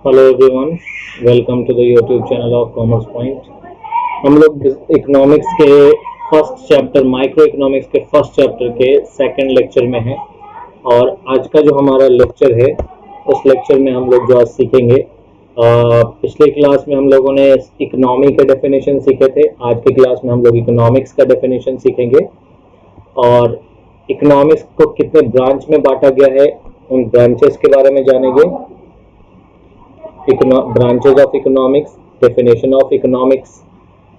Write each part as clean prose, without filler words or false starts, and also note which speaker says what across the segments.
Speaker 1: Hello everyone, welcome to the YouTube channel of Commerce Point. हम लोग economics के first chapter micro economics के first chapter के second lecture में हैं और आज का जो हमारा लेक्चर है उस लेक्चर में हम लोग जो आज सीखेंगे, पिछले क्लास में हम लोगों ने इकोनॉमी के डेफिनेशन सीखे थे। आज के क्लास में हम लोग इकोनॉमिक्स का डेफिनेशन सीखेंगे और इकोनॉमिक्स को कितने ब्रांच में बांटा गया है उन ब्रांचेस के बारे में जानेंगे। Branches of economics, definition of economics,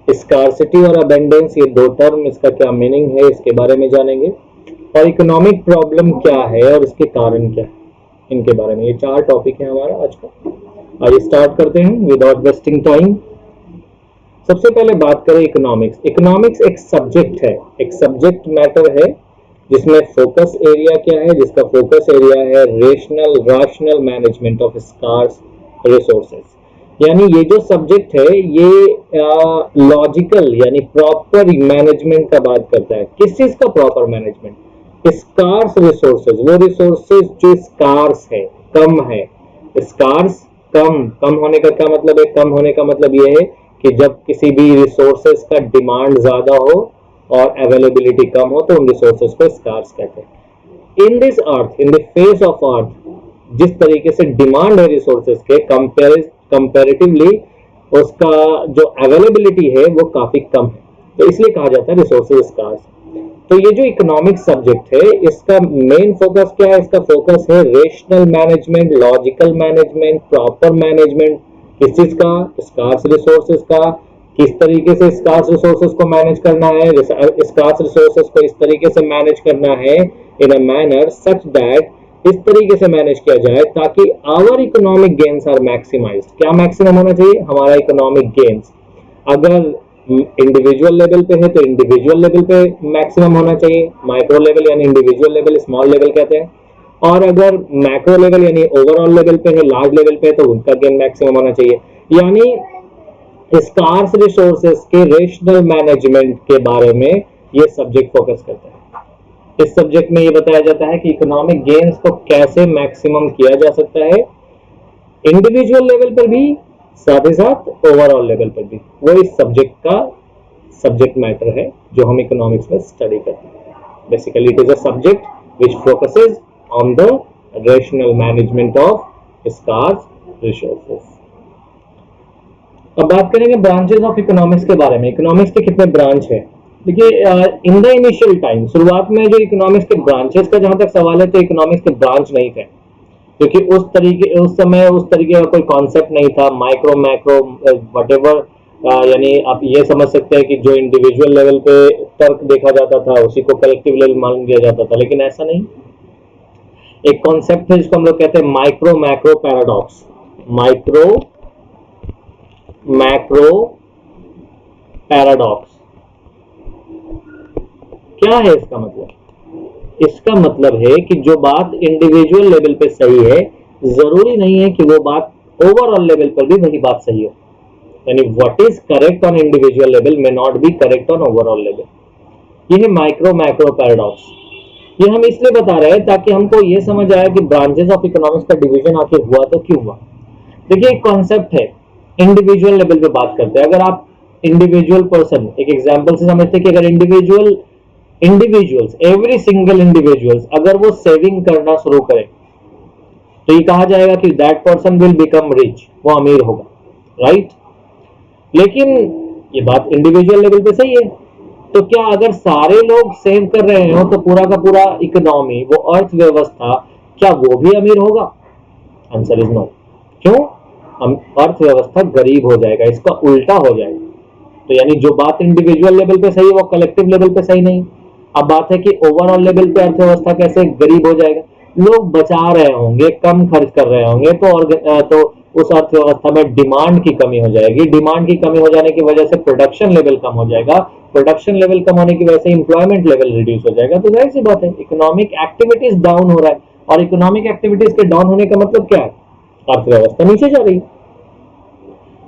Speaker 1: scarcity और अबेंडेंस, ये दो टर्म, इसका क्या मीनिंग है इसके बारे में जानेंगे। और इकोनॉमिक प्रॉब्लम क्या है और इसके कारण क्या है, इनके बारे में। ये चार टॉपिक है हमारा आज का। आइए स्टार्ट करते हैं विदाउट वेस्टिंग टाइम। सबसे पहले बात करें इकोनॉमिक्स। इकोनॉमिक्स एक सब्जेक्ट है, एक सब्जेक्ट मैटर है जिसमें फोकस एरिया क्या है, जिसका फोकस एरिया है rational management of scarce resources. यानी ये जो सब्जेक्ट है ये लॉजिकल यानी प्रॉपर मैनेजमेंट का बात करता है। किस चीज का प्रॉपर मैनेजमेंट? स्कार्स रिसोर्सेज, वो रिसोर्सेज जो स्कार्स है, कम है। स्कार्स कम होने का क्या मतलब है? कम होने का मतलब ये है कि जब किसी भी रिसोर्सेज का डिमांड ज्यादा हो और अवेलेबिलिटी कम हो तो उन रिसोर्सेज को स्कार्स कहते हैं। In this earth, in the face of earth, जिस तरीके से डिमांड है रिसोर्सेज के कंपैरेटिवली उसका जो अवेलेबिलिटी है वो काफी कम है, तो इसलिए कहा जाता है रिसोर्सेज स्कार्स। तो ये जो इकोनॉमिक सब्जेक्ट है इसका मेन फोकस क्या है? इसका फोकस है rational management, logical management, proper management. किस चीज का? स्कार्स रिसोर्सेज का। किस तरीके से स्कार्स रिसोर्सेज को मैनेज करना है? स्कार्स रिसोर्सेज को इस तरीके से मैनेज करना है इन अ मैनर सच दैट, इस तरीके से मैनेज किया जाए ताकि our economic gains are maximised. क्या मैक्सिमम होना चाहिए? हमारा इकोनॉमिक गेन्स। अगर इंडिविजुअल लेवल पे है तो इंडिविजुअल लेवल पे मैक्सिमम होना चाहिए। माइक्रो लेवल यानी इंडिविजुअल लेवल, स्मॉल लेवल कहते हैं। और अगर मैक्रो लेवल यानी ओवरऑल लेवल पे है, लार्ज लेवल पे, तो उनका गेन मैक्सिमम होना चाहिए। यानी स्कार्स रिसोर्सेज के रेशनल मैनेजमेंट के बारे में ये सब्जेक्ट फोकस करता है। इस सब्जेक्ट में ये बताया जाता है कि इकोनॉमिक गेन्स को कैसे मैक्सिमम किया जा सकता है, इंडिविजुअल लेवल पर भी, साथ ही साथ ओवरऑल लेवल पर भी। वो इस सब्जेक्ट का सब्जेक्ट मैटर है जो हम इकोनॉमिक्स में स्टडी करते हैं। Basically it is a subject which focuses on the rational management of scarce resources. अब बात करेंगे ब्रांचेस ऑफ इकोनॉमिक्स के बारे में। इकोनॉमिक्स के कितने ब्रांच है? देखिए, इन द इनिशियल टाइम, शुरुआत में जो इकोनॉमिक्स के ब्रांचेस का जहां तक सवाल है तो इकोनॉमिक्स के ब्रांच नहीं थे, क्योंकि उस समय उस तरीके का कोई कॉन्सेप्ट नहीं था। माइक्रो मैक्रो व्हाटएवर, यानी आप ये समझ सकते हैं कि जो इंडिविजुअल लेवल पे तर्क देखा जाता था उसी को कलेक्टिव लेवल मान लिया जाता था, लेकिन ऐसा नहीं। एक कॉन्सेप्ट है जिसको हम लोग कहते हैं micro macro paradox. Micro macro paradox क्या है इसका मतलब? इसका मतलब है कि जो बात इंडिविजुअल लेवल पे सही है जरूरी नहीं है कि वो बात ओवरऑल लेवल पर भी वही बात सही हो। यानी what is correct on individual level may not be correct on overall level. ये है माइक्रो मैक्रो पैराडॉक्स। ये हम इसलिए बता रहे हैं ताकि हमको ये समझ आए कि ब्रांचेस ऑफ इकोनॉमिक्स का डिवीजन आखिर हुआ तो क्यों हुआ। देखिए, एक कॉन्सेप्ट है, इंडिविजुअल लेवल पे बात करते हैं। अगर आप इंडिविजुअल पर्सन, एक एग्जांपल से समझते हैं कि अगर इंडिविजुअल्स एवरी सिंगल इंडिविजुअल्स अगर वो सेविंग करना शुरू करे तो ये कहा जाएगा कि that person will become rich, वो अमीर होगा, राइट? लेकिन ये बात इंडिविजुअल लेवल पे सही है। तो क्या अगर सारे लोग सेव कर रहे हो तो पूरा का पूरा इकोनॉमी, वो अर्थव्यवस्था, क्या वो भी अमीर होगा? Answer is no. क्यों? अर्थव्यवस्था गरीब हो जाएगा, इसका उल्टा हो जाएगा। तो यानी जो बात इंडिविजुअल लेवल पे सही है वो कलेक्टिव लेवल पे सही नहीं। अब बात है कि ओवरऑल लेवल पे अर्थव्यवस्था कैसे गरीब हो जाएगा? लोग बचा रहे होंगे, कम खर्च कर रहे होंगे, तो उस अर्थव्यवस्था में डिमांड की कमी हो जाएगी। डिमांड की कमी हो जाने की वजह से प्रोडक्शन लेवल कम हो जाएगा। प्रोडक्शन लेवल कम होने की वजह से एम्प्लॉयमेंट लेवल रिड्यूस हो जाएगा। तो जाहिर सी बात है इकोनॉमिक एक्टिविटीज डाउन हो रहा है, और इकोनॉमिक एक्टिविटीज के डाउन होने का मतलब क्या है? अर्थव्यवस्था नीचे जा रही है।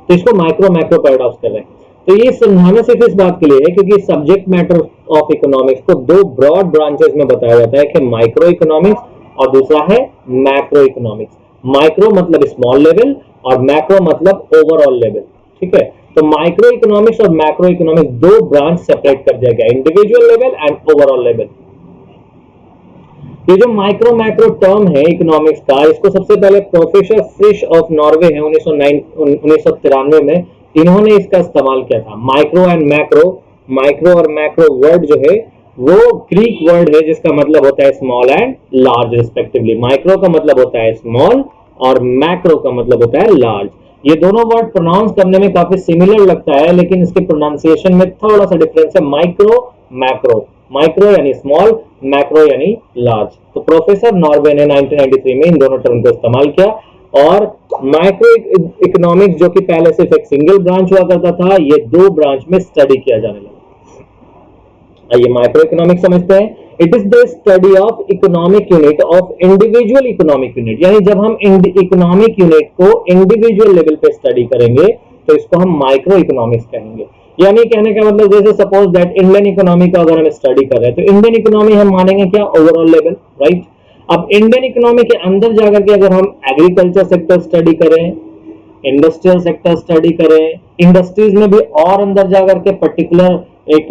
Speaker 1: तो इसको माइक्रो मैक्रो पैराडॉक्स कर रहे हैं। तो ये समझाना सिर्फ इस बात के लिए है क्योंकि सब्जेक्ट मैटर ऑफ इकोनॉमिक्स को दो ब्रॉड ब्रांचेस में बताया जाता है कि माइक्रो इकोनॉमिक्स और दूसरा है मैक्रो इकोनॉमिक्स। माइक्रो मतलब स्मॉल लेवल और मैक्रो मतलब ओवरऑल लेवल, ठीक है। तो माइक्रो इकोनॉमिक्स और मैक्रो इकोनॉमिक्स दो ब्रांच सेपरेट कर दिया गया, individual level and overall level. ये जो माइक्रो मैक्रो टर्म है इकोनॉमिक्स का, इसको सबसे पहले प्रोफेसर फ्रिश ऑफ नॉर्वे है 1993 में, इन्होंने इसका इस्तेमाल किया था। माइक्रो एंड मैक्रो, माइक्रो और मैक्रो वर्ड जो है वो ग्रीक वर्ड है जिसका मतलब होता है small and large respectively. Micro का मतलब होता है स्मॉल और मैक्रो का मतलब होता है लार्ज। ये दोनों वर्ड प्रोनाउंस करने में काफी सिमिलर लगता है, लेकिन इसके प्रोनाउंसिएशन में थोड़ा सा डिफरेंस है। माइक्रो मैक्रो, माइक्रो यानी स्मॉल, मैक्रो यानी लार्ज। तो प्रोफेसर नॉर्वे ने 1993 में इन दोनों टर्म को इस्तेमाल किया और माइक्रो इकोनॉमिक्स जो कि पहले सिर्फ एक सिंगल ब्रांच हुआ करता था, ये दो ब्रांच में स्टडी किया जाने लगा। आइए माइक्रो इकोनॉमिक्स समझते हैं। It is the study of economic unit of individual economic unit, यानी जब हम इकोनॉमिक यूनिट को इंडिविजुअल लेवल पे स्टडी करेंगे तो इसको हम माइक्रो इकोनॉमिक्स कहेंगे। यानी कहने का मतलब जैसे सपोज दैट इंडियन इकोनॉमी का अगर हम स्टडी कर रहे हैं तो इंडियन इकोनॉमी हम मानेंगे क्या, ओवरऑल लेवल, राइट। अब इंडियन इकोनॉमी के अंदर जाकर के अगर हम एग्रीकल्चर सेक्टर स्टडी करें, इंडस्ट्रियल सेक्टर स्टडी करें, इंडस्ट्रीज में भी और अंदर जाकर के पर्टिकुलर एक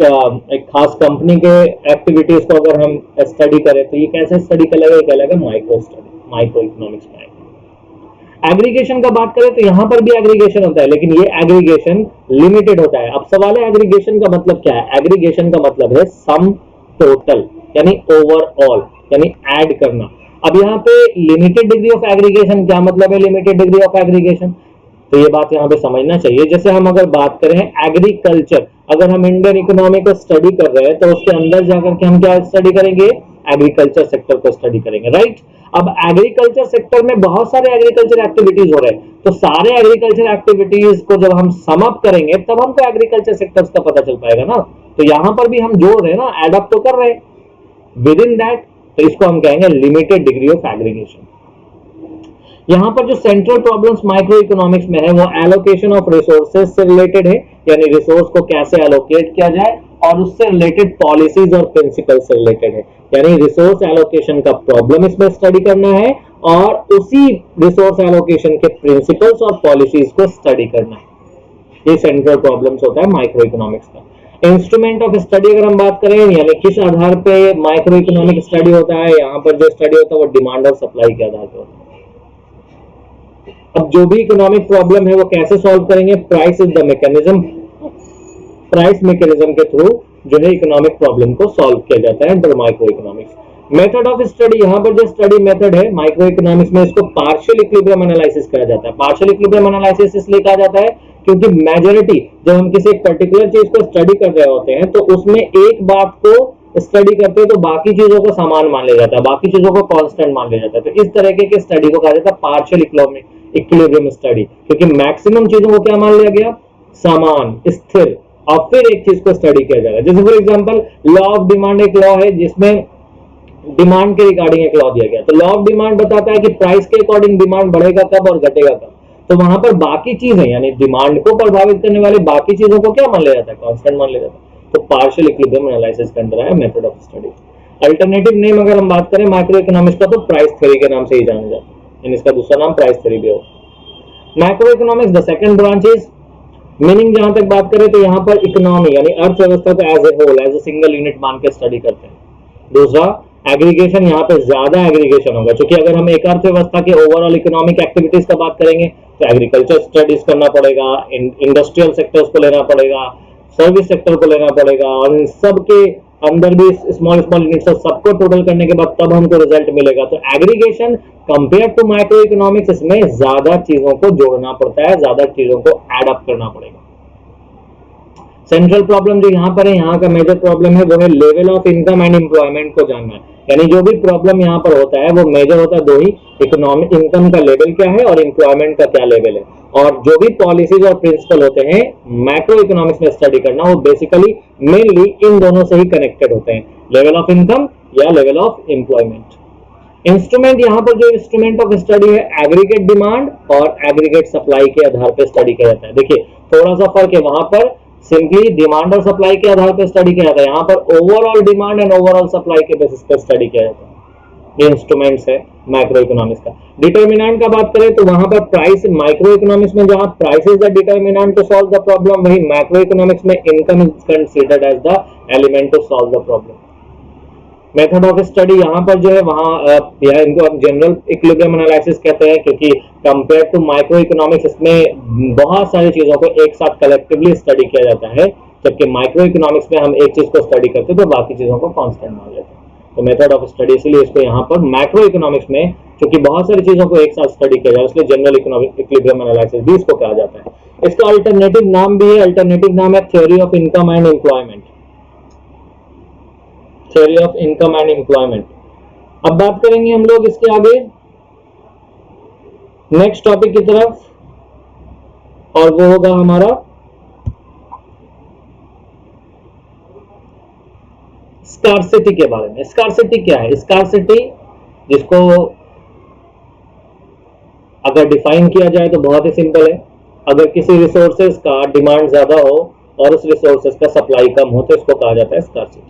Speaker 1: खास कंपनी के एक्टिविटीज को अगर हम स्टडी करें तो ये कैसे स्टडी कहलाएगा माइक्रो स्टडी, माइक्रो इकोनॉमिक्स में। एग्रीगेशन का बात करें तो यहां पर भी एग्रीगेशन होता है, लेकिन ये एग्रीगेशन लिमिटेड होता है। अब सवाल है एग्रीगेशन का मतलब क्या है। एग्रीगेशन का मतलब है सम टोटल, यानी ओवरऑल, यानी ऐड करना। अब यहाँ पे लिमिटेड डिग्री ऑफ एग्रीगेशन क्या मतलब है, लिमिटेड डिग्री ऑफ एग्रीगेशन, तो ये बात यहाँ पे समझना चाहिए। जैसे हम अगर बात करें एग्रीकल्चर, अगर हम इंडियन इकोनॉमी को स्टडी कर रहे हैं तो उसके अंदर जाकर के हम क्या स्टडी करेंगे, एग्रीकल्चर सेक्टर को स्टडी करेंगे, राइट। अब एग्रीकल्चर सेक्टर में बहुत सारे एग्रीकल्चर एक्टिविटीज हो रहे हैं, तो सारे एग्रीकल्चर एक्टिविटीज को जब हम सम अप करेंगे तब हमको एग्रीकल्चर सेक्टर्स का पता चल पाएगा ना। तो यहां पर भी हम जोड़ रहे हैं ना, एड अप तो कर रहे हैं विद इन दैट, तो इसको हम कहेंगे लिमिटेड डिग्री ऑफ एग्रीगेशन। यहाँ पर जो सेंट्रल प्रॉब्लम्स माइक्रो इकोनॉमिक्स में है वो एलोकेशन ऑफ रिसोर्सेज से रिलेटेड है, यानी रिसोर्स को कैसे एलोकेट किया जाए, और उससे रिलेटेड पॉलिसीज और प्रिंसिपल से रिलेटेड है। यानी रिसोर्स एलोकेशन का प्रॉब्लम इसमें स्टडी करना है और उसी रिसोर्स एलोकेशन के प्रिंसिपल्स और पॉलिसीज को स्टडी करना है। ये सेंट्रल प्रॉब्लम्स होता है माइक्रो इकोनॉमिक्स का। इंस्ट्रूमेंट ऑफ स्टडी अगर हम बात करें, यानी किस आधार पे माइक्रो इकोनॉमिक स्टडी होता है, यहाँ पर जो स्टडी होता है वो डिमांड और सप्लाई के आधार पर होता है। अब जो भी इकोनॉमिक प्रॉब्लम है वो कैसे सॉल्व करेंगे, price is the mechanism, price mechanism के थ्रू जो है इकोनॉमिक प्रॉब्लम को सॉल्व किया जाता है under micro economics. Method of study, यहाँ पर जो स्टडी मेथड है माइक्रो इकोनॉमिक्स में, इसको पार्शियल इक्विलिब्रियम एनालिसिस कहा जाता है। पार्शियल इक्विलिब्रियम एनालिसिस इसलिए कहा जाता है क्योंकि मेजॉरिटी जब हम किसी एक पर्टिकुलर चीज को स्टडी कर रहे होते हैं तो उसमें एक बात को स्टडी करते हैं तो बाकी चीजों को समान मान लिया जाता है, बाकी चीजों को कांस्टेंट मान लिया जाता है। तो इस तरह के स्टडी को कहा जाता है पार्शियल इक्विलिब्रियम स्टडी, क्योंकि मैक्सिमम चीजों को क्या मान लिया गया, समान, स्थिर, और फिर एक चीज को स्टडी किया जाएगा। जैसे for example law of demand एक लॉ है जिसमें डिमांड के रिगार्डिंग एक लॉ दिया गया। तो लॉ ऑफ डिमांड बताता है कि प्राइस के अकॉर्डिंग डिमांड बढ़ेगा कब और घटेगा कब। तो वहां पर बाकी चीजें यानी डिमांड को प्रभावित करने वाली बाकी चीजों को क्या मान लिया जाता है, कांस्टेंट मान लिया जाता है। तो पार्शियल इक्विलिब्रियम एनालिसिस का अंडर है method of study. Alternative name अगर हम बात करें माइक्रो इकोनॉमिक्स का तो प्राइस थ्योरी के नाम से ही जाना जाता है, इसका दूसरा नाम प्राइस थ्योरी भी होता है। Macro economics the second branch is, meaning जहां तक बात करें तो यहाँ पर इकोनॉमी यानी अर्थव्यवस्था को as a whole, as a single unit मान के स्टडी करते हैं। दूसरा एग्रीगेशन, यहाँ पे ज्यादा एग्रीगेशन होगा, क्योंकि अगर हम एक अर्थव्यवस्था के ओवरऑल इकोनॉमिक एक्टिविटीज का बात करेंगे तो एग्रीकल्चर स्टडीज करना पड़ेगा, इंडस्ट्रियल सेक्टर्स को लेना पड़ेगा, सर्विस सेक्टर को लेना पड़ेगा, और इन सब के अंदर भी स्मॉल यूनिट्स सबको टोटल करने के बाद तब हमको रिजल्ट मिलेगा। तो aggregation compare to micro economics, इसमें ज्यादा चीजों को जोड़ना पड़ता है, ज्यादा चीजों को एड अप करना पड़ेगा। सेंट्रल प्रॉब्लम जो यहाँ पर है, यहाँ का मेजर प्रॉब्लम है वो है level of income and employment को जानना है। यानी जो भी प्रॉब्लम यहाँ पर होता है वो मेजर होता है दो ही, इकोनॉमिक इनकम का लेवल क्या है और एम्प्लॉयमेंट का क्या लेवल है। और जो भी पॉलिसीज और प्रिंसिपल होते हैं मैक्रो इकोनॉमिक्स में स्टडी करना, वो बेसिकली मेनली इन दोनों से ही कनेक्टेड होते हैं, लेवल ऑफ इनकम या लेवल ऑफ एम्प्लॉयमेंट। इंस्ट्रूमेंट, यहाँ पर जो इंस्ट्रूमेंट ऑफ स्टडी है एग्रीगेट डिमांड और एग्रीगेट सप्लाई के आधार पर स्टडी किया जाता है। देखिए थोड़ा सा फर्क है, वहां पर सिंपली डिमांड और सप्लाई के आधार पर स्टडी किया जाता है, यहाँ पर overall demand and overall supply के बेसिस पर स्टडी किया जाता है। इंस्ट्रूमेंट्स है माइक्रो इकोनॉमिक्स का। डिटर्मिनेंट का बात करें तो वहां पर प्राइस, माइक्रो इकोनॉमिक्स में जहां price is the determinant to solve the problem, वही मैक्रो इकोनॉमिक्स में income is considered as the element to solve the problem. Method of study यहाँ पर जो है वहाँ या इनको हम जनरल इक्विलिब्रियम एनालिसिस कहते हैं, क्योंकि कंपेयर टू माइक्रो इकोनॉमिक्स इसमें बहुत सारी चीजों को एक साथ कलेक्टिवली स्टडी किया जाता है, जबकि माइक्रो इकोनॉमिक्स में हम एक चीज को स्टडी करते हैं तो बाकी चीजों को कांस्टेंट मान लेते हैं। तो मेथड ऑफ स्टडी, इसलिए इसको यहाँ पर मैक्रो इकोनॉमिक्स में क्योंकि बहुत सारी चीजों को एक साथ स्टडी किया जाए इसलिए जनरल इकोनॉमिक इक्विलिब्रियम एनालिसिस भी इसको कहा जाता है। इसका अल्टरनेटिव नाम भी है, अल्टरनेटिव नाम है theory of income and employment, theory of income and employment. अब बात करेंगे हम लोग इसके आगे नेक्स्ट टॉपिक की तरफ, और वो होगा हमारा स्कार्सिटी के बारे में। स्कार्सिटी क्या है? स्कार्सिटी जिसको अगर डिफाइन किया जाए तो बहुत ही सिंपल है। अगर किसी रिसोर्सेज का डिमांड ज्यादा हो और उस रिसोर्सेज का सप्लाई कम हो तो इसको कहा जाता है scarcity.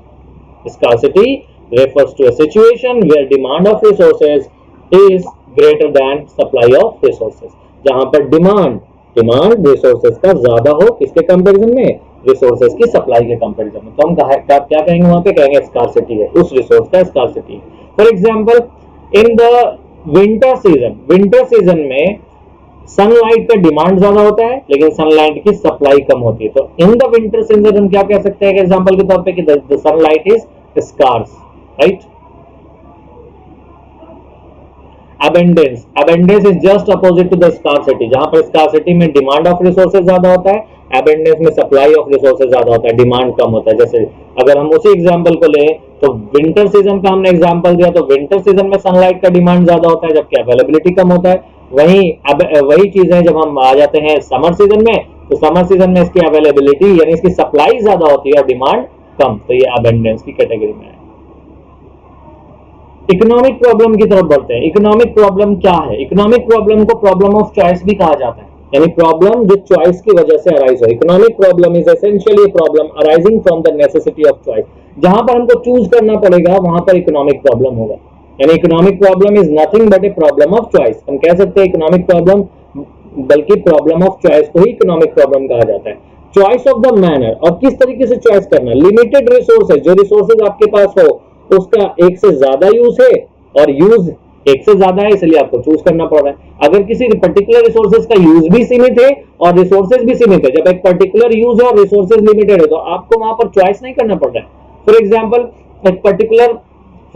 Speaker 1: Scarcity refers to a situation where demand of resources is greater than supply of resources। जहां पर डिमांड रिसोर्सेज का ज्यादा हो, किसके कंपैरिजन में? रिसोर्सेज की सप्लाई के कंपैरिजन में। तो हम क्या कहेंगे वहां पे? कहेंगे स्कार्सिटी है, उस रिसोर्स का scarcity. For example in the winter season में सनलाइट का डिमांड ज्यादा होता है लेकिन सनलाइट की सप्लाई कम होती है। तो इन द विंटर सीजन हम क्या कह सकते हैं एग्जांपल के तौर पे कि the sunlight is scarce, right. Abundance is just opposite to the scarcity. जहां पर स्कार्सिटी में डिमांड ऑफ रिसोर्सेज ज्यादा होता है, अबेंडेंस में सप्लाई ऑफ रिसोर्सेज ज्यादा होता है, डिमांड कम होता है। जैसे अगर हम उसी एग्जांपल को लें तो विंटर सीजन का हमने एग्जांपल दिया तो विंटर सीजन में सनलाइट का डिमांड ज्यादा होता है जबकि अवेलेबिलिटी कम होता है। वही चीज है जब हम आ जाते हैं समर सीजन में, तो समर सीजन में इसकी अवेलेबिलिटी यानी इसकी सप्लाई ज्यादा होती है और डिमांड कम, तो ये अबेंडेंस की कैटेगरी में है। इकोनॉमिक प्रॉब्लम की तरफ बढ़ते हैं। इकोनॉमिक प्रॉब्लम क्या है? इकोनॉमिक प्रॉब्लम को प्रॉब्लम ऑफ चॉइस भी कहा जाता है, यानी प्रॉब्लम जो चॉइस की वजह से अराइज हो। Economic problem is essentially a problem arising from the necessity of choice. जहां पर हमको चूज करना पड़ेगा वहां पर इकोनॉमिक प्रॉब्लम होगा, यानी economic problem is nothing but a problem of choice. हम कह सकते हैं इकोनॉमिक प्रॉब्लम बल्कि प्रॉब्लम ऑफ चॉइस को ही इकोनॉमिक प्रॉब्लम कहा जाता है। चॉइस ऑफ द मैनर, और किस तरीके से चॉइस करना। लिमिटेड रिसोर्सेज, जो रिसोर्सेज आपके पास हो उसका एक से ज्यादा यूज है और यूज एक से ज्यादा है इसलिए आपको चूज करना पड़ रहा है। अगर किसी पर्टिकुलर रिसोर्सेज का यूज भी सीमित है और रिसोर्सेज भी सीमित है, जब एक पर्टिकुलर यूज है और रिसोर्सेज लिमिटेड है तो आपको वहां पर चॉइस नहीं करना पड़ रहा है। फॉर एग्जाम्पल एक पर्टिकुलर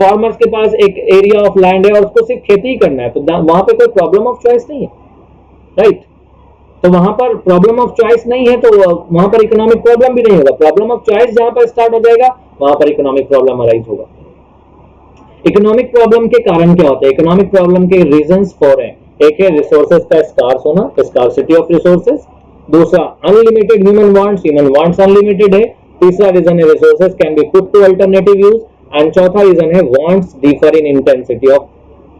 Speaker 1: फार्मर्स के पास एक एरिया ऑफ लैंड है और उसको सिर्फ खेती ही करना है, तो वहां पे कोई प्रॉब्लम ऑफ चॉइस नहीं है, राइट। तो वहां पर प्रॉब्लम ऑफ चॉइस नहीं है तो वहां पर इकोनॉमिक प्रॉब्लम भी नहीं होगा। प्रॉब्लम ऑफ चॉइस जहां पर स्टार्ट हो जाएगा वहां पर इकोनॉमिक प्रॉब्लम अराइज होगा। इकोनॉमिक प्रॉब्लम के कारण क्या होते हैं? इकोनॉमिक प्रॉब्लम के रीजंस 4 हैं। एक है रिसोर्सेज का स्कार्स होना, स्कार्सिटी ऑफ रिसोर्सेज। दूसरा अनलिमिटेड ह्यूमन वांट्स अनलिमिटेड है। तीसरा रीजन है resources can be put to alternative use. And चौथा रीजन है wants differ in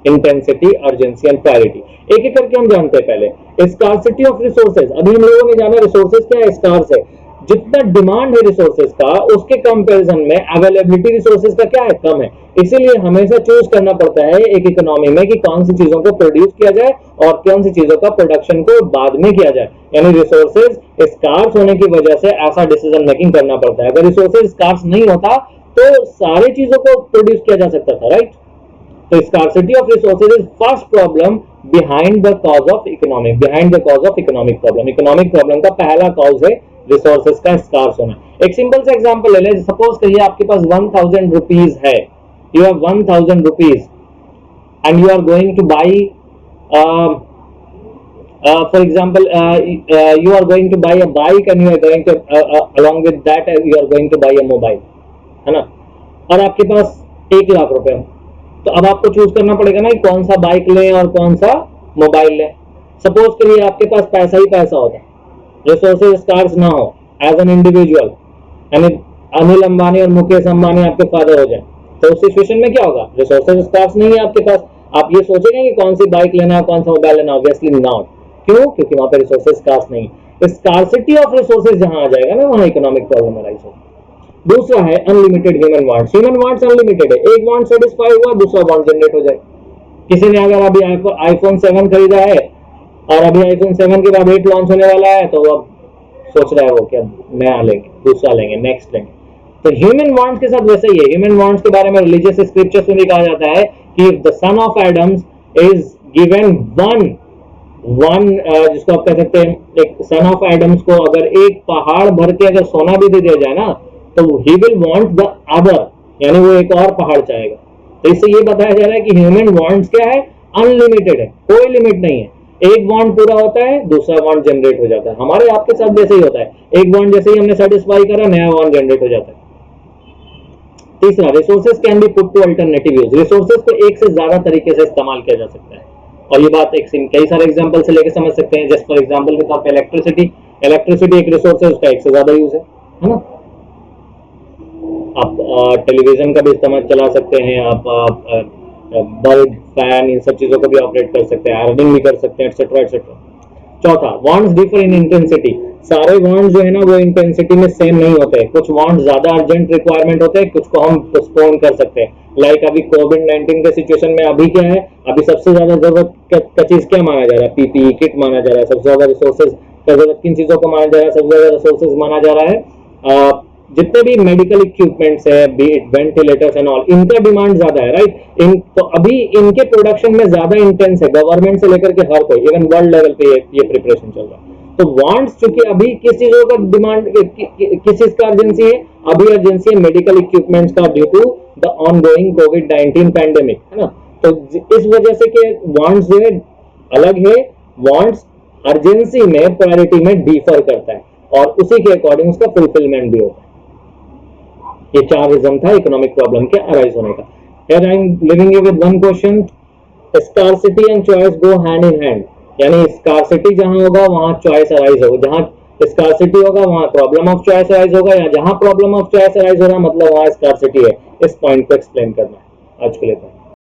Speaker 1: intensity, urgency and priority. एक एक करके हम जानते हैं। पहले स्कार्सिटी ऑफ रिसोर्सेज। अभी हम लोगों ने जाना रिसोर्सेज क्या है, स्कार्स है। जितना डिमांड है रिसोर्सेज का उसके कंपैरिजन में अवेलेबिलिटी रिसोर्सेज का क्या है, कम है। इसीलिए हमेशा चूज करना पड़ता है एक इकोनॉमी में कि कौन सी चीजों को प्रोड्यूस किया जाए और कौन सी चीजों का प्रोडक्शन को बाद में किया जाए। यानी रिसोर्सेज स्कार्स होने की वजह से ऐसा डिसीजन मेकिंग करना पड़ता है। अगर रिसोर्सेज स्कार्स नहीं होता तो सारी चीजों को प्रोड्यूस किया जा सकता था, राइट। तो scarcity of resources is first problem behind the cause of economic problem. Economic problem का पहला कॉज है रिसोर्सेज का स्कार्स होना। एक सिंपल सा एग्जांपल ले लें। सपोज करिए आपके पास 1000 रुपीज है, you have 1000 rupees and you are going to buy for example you are going to buy a bike and you are going to along with that you are going to buy a mobile, है ना। और आपके पास 1 लाख रुपए हो तो अब आपको choose करना पड़ेगा ना कि कौन सा बाइक लें और कौन सा मोबाइल लें। सपोज करिए आपके पास पैसा ही पैसा होता, रिसोर्सेज स्कार्स ना हो एज एन इंडिविजुअल, यानी अनिल अंबानी और मुकेश अंबानी आपके फादर हो जाए, तो उस सिचुएशन में क्या होगा? रिसोर्सेज स्कार्स नहीं है आपके पास। आप ये सोचेंगे कि कौन सी बाइक लेना है, कौन सा मोबाइल लेना? Obviously not. क्यों? क्योंकि वहां पे रिसोर्सेज स्कार्स नहीं है। स्कार्सिटी ऑफ रिसोर्सेज जहां आ जाएगा ना वहां इकोनॉमिक प्रॉब्लम अराइज होगा। दूसरा है unlimited human wants. Human wants unlimited है, एक वांट सेटिस्फाई हुआ दूसरा वांट जनरेट हो जाए। किसी ने अगर अभी आईफोन 7 खरीदा है और अभी आईफोन 7 के बाद 8 लॉन्च होने वाला है, तो अब सोच रहा है वो कि अब नया लेंगे, दूसरा लेंगे, नेक्स्ट लेंगे। तो ह्यूमन वांट्स के साथ वैसा ही है। ह्यूमन वांट्स के बारे में रिलीजियस स्क्रिप्चर्स में भी कहा जाता है कि if the son of Adams is given one जिसको आप कह सकते हैं, एक सन ऑफ एडम्स को अगर एक पहाड़ भर के अगर सोना भी दे दिया जाए ना, तो he will want the other, यानी वो एक और पहाड़ चाहेगा। तो इससे ये बताया जा रहा है कि ह्यूमन वांट्स क्या है, अनलिमिटेड है, कोई लिमिट नहीं है। एक वांट पूरा होता है दूसरा वांट जनरेट हो जाता है। हमारे आपके साथ वैसे ही होता है, एक वांट जैसे ही हमने सेटिस्फाई करा नया वांट जनरेट हो जाता है। तीसरा, resources can be put to alternative use. Resources को एक से ज्यादा तरीके से इस्तेमाल किया जा सकता है, और ये बात एक कई सारे एग्जांपल से लेके समझ सकते हैं। जस्ट फॉर एग्जांपल के तौर पे इलेक्ट्रिसिटी एक रिसोर्स है, उसका एक से ज्यादा यूज है ना। आप टेलीविजन का भी इस्तेमाल चला सकते हैं, आप बल्ब, फैन, इन सब चीजों को भी ऑपरेट कर सकते हैं, अर्निंग भी कर सकते हैं, एक्सेट्रा एक्सेट्रा। चौथा, वांट्स डिफर इन इंटेंसिटी। सारे वांट्स जो है ना वो इंटेंसिटी में सेम नहीं होते हैं। कुछ वांट्स ज्यादा अर्जेंट रिक्वायरमेंट होते हैं, कुछ को हम पोस्टपोन कर सकते हैं। लाइक अभी कोविड-19 के सिचुएशन में अभी क्या है, अभी सबसे ज्यादा जरूरत का चीज क्या माना जा रहा है, पीपीई किट माना जा रहा है। सबसे ज्यादा रिसोर्सेज का जरूरत किन चीजों को माना जा रहा है, सबसे ज्यादा रिसोर्सेज माना जा रहा है जितने भी मेडिकल इक्विपमेंट्स है, B it ventilators and all, इनका डिमांड ज्यादा है, राइट। तो अभी इनके प्रोडक्शन में ज्यादा इंटेंस है, गवर्नमेंट से लेकर के हर कोई, इवन वर्ल्ड लेवल पे ये प्रिपरेशन चल रहा है। तो वांट्स चूंकि अभी किस चीजों का डिमांड, किस चीज का अर्जेंसी है, अभी अर्जेंसी है मेडिकल इक्विपमेंट्स का ड्यू टू द ऑनगोइंग कोविड-19 पैंडेमिक, है ना। तो इस वजह से कि वांट्स जो है अलग है, वांट्स अर्जेंसी में, प्रायोरिटी में डिफर करता है, और उसी के अकॉर्डिंग उसका फुलफिलमेंट भी होता है। ये 4 रीजन था इकोनॉमिक प्रॉब्लम के अराइज होने का। Here I am leaving you with one question. Scarcity and choice go hand in hand. यानी स्कार्सिटी जहां होगा वहां चॉइस अराइज होगा, जहां स्कार्सिटी होगा वहां प्रॉब्लम ऑफ चॉइस अराइज होगा, या जहां प्रॉब्लम ऑफ चॉइस अराइज हो रहा मतलब वहां स्कार्सिटी है। इस पॉइंट को एक्सप्लेन करना है आज के लिए।